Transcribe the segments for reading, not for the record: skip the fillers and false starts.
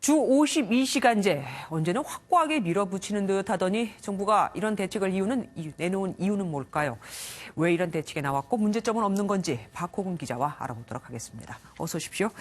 주 52시간제 언제는 확고하게 밀어붙이는 듯 하더니 정부가 이런 대책을 내놓은 이유는 뭘까요? 왜 이런 대책이 나왔고 문제점은 없는 건지 박호근 기자와 알아보도록 하겠습니다. 어서 오십시오.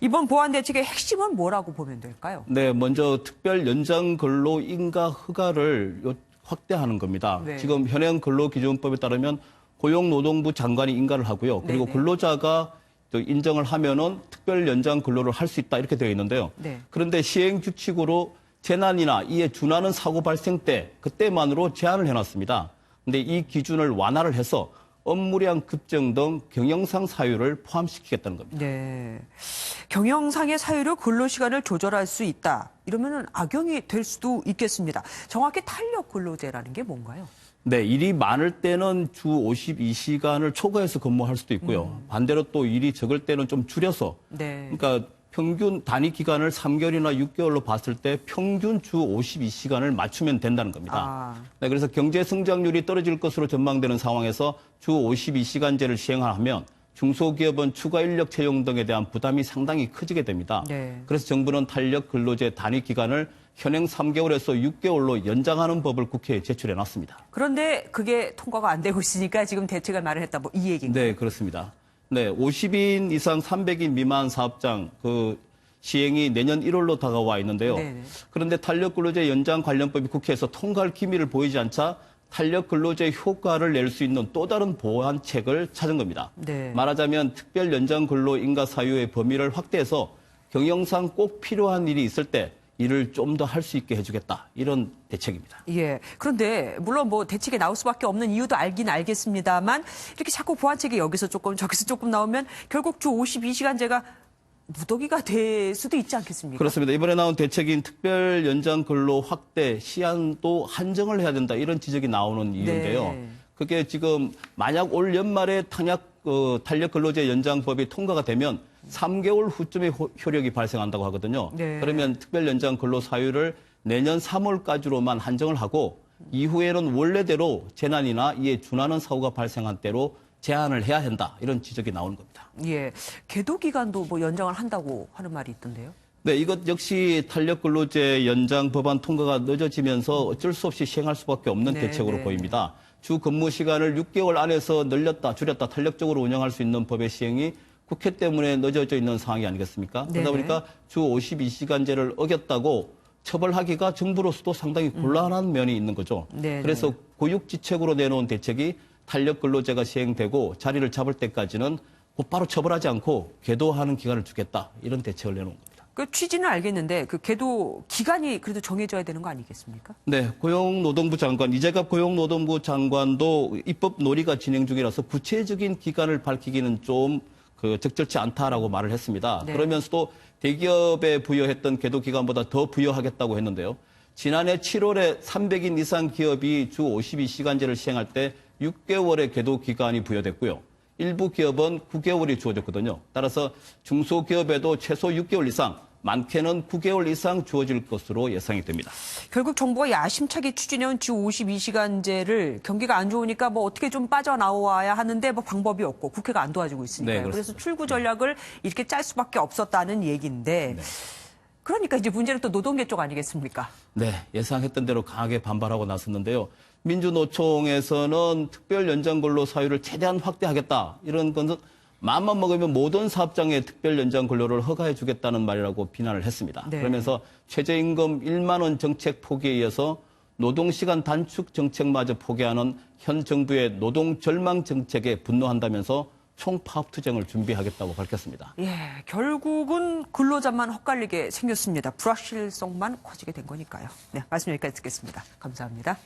이번 보완 대책의 핵심은 뭐라고 보면 될까요? 네, 먼저 특별 연장 근로 인가 허가를 확대하는 겁니다. 네. 지금 현행 근로기준법에 따르면 고용노동부 장관이 인가를 하고요. 그리고 네네. 근로자가 또 인정을 하면은 특별 연장 근로를 할 수 있다 이렇게 되어 있는데요. 네. 그런데 시행 규칙으로 재난이나 이에 준하는 사고 발생 때 그때만으로 제한을 해놨습니다. 그런데 이 기준을 완화를 해서 업무량 급증 등 경영상 사유를 포함시키겠다는 겁니다. 네. 경영상의 사유로 근로시간을 조절할 수 있다. 이러면 악용이 될 수도 있겠습니다. 정확히 탄력 근로제라는 게 뭔가요? 네, 일이 많을 때는 주 52시간을 초과해서 근무할 수도 있고요. 반대로 또 일이 적을 때는 좀 줄여서. 네. 그러니까 평균 단위 기간을 3개월이나 6개월로 봤을 때 평균 주 52시간을 맞추면 된다는 겁니다. 네, 그래서 경제 성장률이 떨어질 것으로 전망되는 상황에서 주 52시간제를 시행하면 중소기업은 추가 인력 채용 등에 대한 부담이 상당히 커지게 됩니다. 네. 그래서 정부는 탄력 근로제 단위 기간을 현행 3개월에서 6개월로 연장하는 법을 국회에 제출해놨습니다. 그런데 그게 통과가 안 되고 있으니까 지금 대책을 마련했다. 뭐 이 얘기인가요? 네, 그렇습니다. 네, 50인 이상 300인 미만 사업장 그 시행이 내년 1월로 다가와 있는데요. 네네. 그런데 탄력 근로제 연장 관련법이 국회에서 통과할 기미를 보이지 않자 탄력 근로제 효과를 낼 수 있는 또 다른 보완책을 찾은 겁니다. 네. 말하자면 특별 연장 근로 인가 사유의 범위를 확대해서 경영상 꼭 필요한 일이 있을 때 일을 좀 더 할 수 있게 해주겠다. 이런 대책입니다. 예. 그런데 물론 뭐 대책이 나올 수밖에 없는 이유도 알긴 알겠습니다만 이렇게 자꾸 보완책이 여기서 조금 저기서 조금 나오면 결국 주 52시간제가 무더기가 될 수도 있지 않겠습니까? 그렇습니다. 이번에 나온 대책인 특별 연장 근로 확대 시한도 한정을 해야 된다. 이런 지적이 나오는 이유인데요. 네. 그게 지금 만약 올 연말에 탄력 근로제 연장법이 통과가 되면 3개월 후쯤에 효력이 발생한다고 하거든요. 네. 그러면 특별 연장 근로 사유를 내년 3월까지로만 한정을 하고 이후에는 원래대로 재난이나 이에 준하는 사고가 발생한 때로 제한을 해야 한다. 이런 지적이 나오는 겁니다. 예. 계도 기간도 뭐 연장을 한다고 하는 말이 있던데요. 네, 이것 역시 탄력 근로제 연장 법안 통과가 늦어지면서 어쩔 수 없이 시행할 수밖에 없는 네, 대책으로 네. 보입니다. 주 근무 시간을 6개월 안에서 늘렸다, 줄였다, 탄력적으로 운영할 수 있는 법의 시행이 국회 때문에 늦어져 있는 상황이 아니겠습니까? 네네. 그러다 보니까 주 52시간제를 어겼다고 처벌하기가 정부로서도 상당히 곤란한 면이 있는 거죠. 네네. 그래서 고육지책으로 내놓은 대책이 탄력 근로제가 시행되고 자리를 잡을 때까지는 곧바로 처벌하지 않고 계도하는 기간을 주겠다. 이런 대책을 내놓은 겁니다. 그 취지는 알겠는데 그 계도 기간이 그래도 정해져야 되는 거 아니겠습니까? 네, 고용노동부 장관, 이재갑 고용노동부 장관도 입법 논의가 진행 중이라서 구체적인 기간을 밝히기는 좀 적절치 않다라고 말을 했습니다. 네. 그러면서도 대기업에 부여했던 계도 기간보다 더 부여하겠다고 했는데요. 지난해 7월에 300인 이상 기업이 주 52시간제를 시행할 때 6개월의 계도 기간이 부여됐고요. 일부 기업은 9개월이 주어졌거든요. 따라서 중소기업에도 최소 6개월 이상, 많게는 9개월 이상 주어질 것으로 예상이 됩니다. 결국 정부가 야심차게 추진해온 주 52시간제를 경기가 안 좋으니까 뭐 어떻게 좀 빠져나와야 하는데 뭐 방법이 없고 국회가 안 도와주고 있으니까요. 네, 그래서 출구 전략을 이렇게 짤 수밖에 없었다는 얘기인데 네. 그러니까 이제 문제는 또 노동계 쪽 아니겠습니까? 네, 예상했던 대로 강하게 반발하고 나섰는데요. 민주노총에서는 특별 연장 근로 사유를 최대한 확대하겠다. 이런 것은 마음만 먹으면 모든 사업장에 특별 연장 근로를 허가해 주겠다는 말이라고 비난을 했습니다. 네. 그러면서 최저임금 1만 원 정책 포기에 이어서 노동시간 단축 정책마저 포기하는 현 정부의 노동 절망 정책에 분노한다면서 총파업 투쟁을 준비하겠다고 밝혔습니다. 예, 결국은 근로자만 헛갈리게 생겼습니다. 불확실성만 커지게 된 거니까요. 네, 말씀 여기까지 듣겠습니다. 감사합니다.